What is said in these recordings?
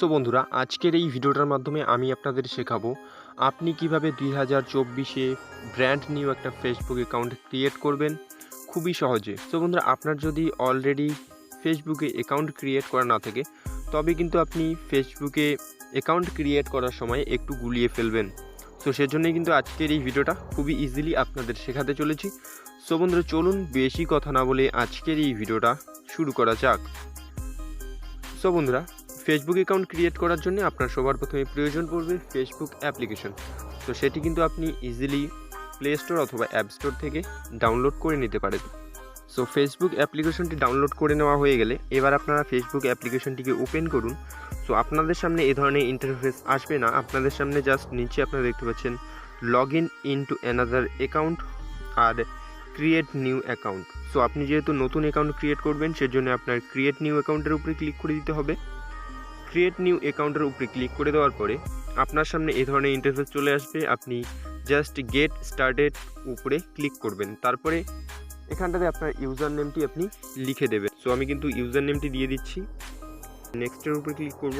So বন্ধুরা, আজকের এই ভিডিওটার মাধ্যমে আমি আপনাদের শেখাবো আপনি কিভাবে 2024-এ ব্র্যান্ড নিউ একটা ফেসবুক অ্যাকাউন্ট ক্রিয়েট করবেন খুবই সহজে। সো বন্ধুরা, আপনার যদি অলরেডি ফেসবুকে অ্যাকাউন্ট ক্রিয়েট করা না থাকে তবে কিন্তু আপনি ফেসবুকে অ্যাকাউন্ট ক্রিয়েট করার সময় একটু গুলিয়ে ফেলবেন। সো সেজন্যই কিন্তু আজকের এই ভিডিওটা খুবই ইজিলি আপনাদের শেখাতে চলেছি। সো বন্ধুরা, চলুন বেশি কথা না বলে আজকের এই ভিডিওটা শুরু করা যাক। সো বন্ধুরা, ফেসবুক অ্যাকাউন্ট ক্রিয়েট করার জন্য আপনার সবার প্রথমে প্রয়োজন পড়বে ফেসবুক অ্যাপ্লিকেশন। তো সেটি কিন্তু আপনি ইজিলি প্লে স্টোর অথবা অ্যাপ স্টোর থেকে ডাউনলোড করে নিতে পারেন। সো ফেসবুক অ্যাপ্লিকেশনটি ডাউনলোড করে নেওয়া হয়ে গেলে এবার আপনারা ফেসবুক অ্যাপ্লিকেশনটিকে ওপেন করুন। সো আপনাদের সামনে এই ধরনের ইন্টারফেস আসবে না, আপনাদের সামনে জাস্ট নিচে আপনারা দেখতে পাচ্ছেন log in to another account আর ক্রিয়েট নিউ অ্যাকাউন্ট। সো আপনি যেহেতু নতুন অ্যাকাউন্ট ক্রিয়েট করবেন সেজন্য আপনার ক্রিয়েট নিউ অ্যাকাউন্টের উপরে ক্লিক করে দিতে হবে। ক্রিয়েট নিউ অ্যাকাউন্টের উপরে ক্লিক করে দেওয়ার পরে আপনার সামনে এই ধরনের ইন্টারফেস চলে আসবে। আপনি জাস্ট গেট স্টার্টেড উপরে ক্লিক করবেন, তারপরে এখানটাতে আপনার ইউজার নেমটি আপনি লিখে দেবেন। সো আমি কিন্তু ইউজার নেমটি দিয়ে দিচ্ছি। নেক্সটের উপরে ক্লিক করব।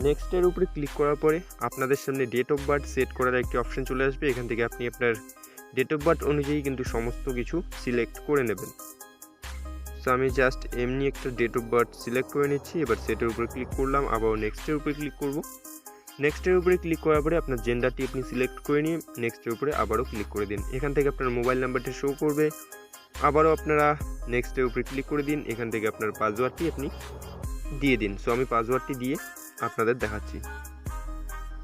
নেক্সটের উপরে ক্লিক করার পরে আপনাদের সামনে ডেট অফ বার্থ সেট করার একটি অপশন চলে আসবে। এখান থেকে আপনি আপনার ডেট অফ বার্থ অনুযায়ী কিন্তু সমস্ত কিছু সিলেক্ট করে নেবেন। সো আমি জাস্ট এমনি একটা ডেট অফ বার্থ সিলেক্ট করে নিচ্ছি। এবার সেটের উপরে ক্লিক করলাম, আবার নেক্সটের উপরে ক্লিক করব। নেক্সটের উপরে ক্লিক করার পরে আপনার জেন্ডারটি আপনি সিলেক্ট করে নিয়ে নেক্সটের উপরে আবারও ক্লিক করে দিন। এখান থেকে আপনার মোবাইল নাম্বারটি শো করবে, আবারও আপনারা নেক্সটের উপরে ক্লিক করে দিন। এখান থেকে আপনার পাসওয়ার্ডটি আপনি দিয়ে দিন। সো আমি পাসওয়ার্ডটি দিয়ে আপনাদের দেখাচ্ছি।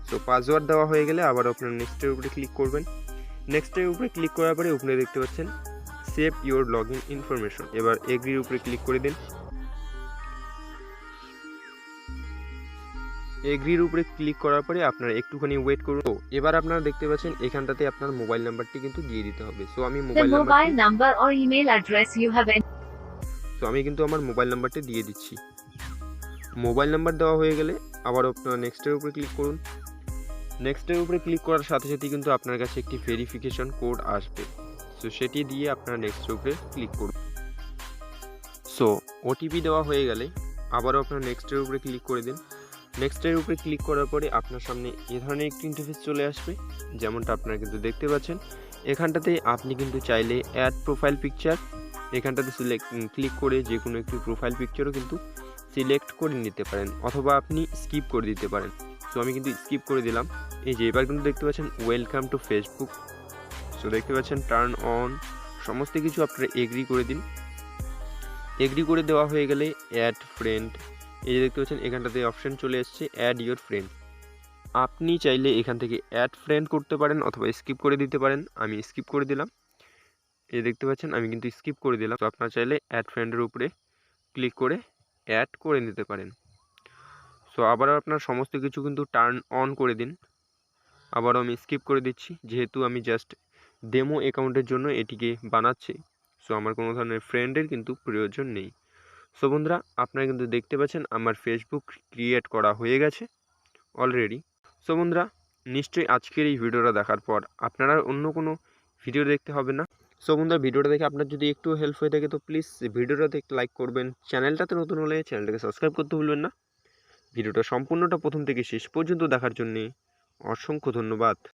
সো পাসওয়ার্ড দেওয়া হয়ে গেলে আবারও আপনার নেক্সটের উপরে ক্লিক করবেন। নেক্সটের উপরে ক্লিক করার পরে উপরে দেখতে পাচ্ছেন save your log in information. এবার এগ্রির উপরে ক্লিক করে দিন। এগ্রির উপরে ক্লিক করার পরে আপনারা একটুখানি ওয়েট করুন। তো এবার আপনারা দেখতে পাচ্ছেন এখানটাতে আপনার মোবাইল নাম্বারটি কিন্তু দিয়ে দিতে হবে। সো আমি mobile number or email address you have so আমি কিন্তু আমার মোবাইল নাম্বারটি দিয়ে দিচ্ছি। মোবাইল নাম্বার দেওয়া হয়ে গেলে আবার আপনারা নেক্সটের উপরে ক্লিক করুন। নেক্সটের উপরে ক্লিক করার সাথে সাথে কিন্তু আপনার কাছে একটি ভেরিফিকেশন কোড আসবে। সো সেটি দিয়ে আপনারা নেক্সটের উপরে ক্লিক করুন। সো ওটিপি দেওয়া হয়ে গেলে আবারও আপনারা নেক্সটের উপরে ক্লিক করে দিন। নেক্সটের উপরে ক্লিক করার পরে আপনার সামনে এ ধরনের একটি ইন্টারফেস চলে আসবে, যেমনটা আপনারা কিন্তু দেখতে পাচ্ছেন। এখানটাতে আপনি কিন্তু চাইলে অ্যাড প্রোফাইল পিকচার এখানটাতে ক্লিক করে যে কোনো একটি প্রোফাইল পিকচারও কিন্তু সিলেক্ট করে নিতে পারেন, অথবা আপনি স্কিপ করে দিতে পারেন। সো আমি কিন্তু স্কিপ করে দিলাম। এই যে এবার কিন্তু দেখতে পাচ্ছেন ওয়েলকাম টু ফেসবুক। সো দেখতে পাচ্ছেন টার্ন অন, সমস্ত কিছু আপনারা এগ্রি করে দিন। এগ্রি করে দেওয়া হয়ে গেলে অ্যাড ফ্রেন্ড, এই যে দেখতে পাচ্ছেন এখানটাতে অপশান চলে এসছে অ্যাড ইউর ফ্রেন্ড। আপনি চাইলে এখান থেকে অ্যাড ফ্রেন্ড করতে পারেন অথবা স্কিপ করে দিতে পারেন। আমি স্কিপ করে দিলাম। এই দেখতে পাচ্ছেন আমি কিন্তু স্কিপ করে দিলাম। তো আপনারা চাইলে অ্যাড ফ্রেন্ডের উপরে ক্লিক করে অ্যাড করে নিতে পারেন। সো আবারও আপনার সমস্ত কিছু কিন্তু টার্ন অন করে দিন। আবারও আমি স্কিপ করে দিচ্ছি, যেহেতু আমি জাস্ট ডেমো অ্যাকাউন্টের জন্য এটিকে বানাচ্ছি। সো আমার কোনো ধরনের ফ্রেন্ডের কিন্তু প্রয়োজন নেই। সো বন্ধুরা, আপনারা কিন্তু দেখতে পাচ্ছেন আমার ফেসবুক ক্রিয়েট করা হয়ে গেছে অলরেডি। সো বন্ধুরা, নিশ্চয়ই আজকের এই ভিডিওটা দেখার পর আপনারা অন্য কোনো ভিডিও দেখতে হবে না। সো বন্ধুরা, ভিডিওটা দেখে আপনার যদি একটু হেল্প হয়ে থাকে তো প্লিজ ভিডিওটাতে লাইক করবেন। চ্যানেলটাতে নতুন হলে চ্যানেলটাকে সাবস্ক্রাইব করতে ভুলবেন না। ভিডিওটা সম্পূর্ণটা প্রথম থেকে শেষ পর্যন্ত দেখার জন্যে অসংখ্য ধন্যবাদ।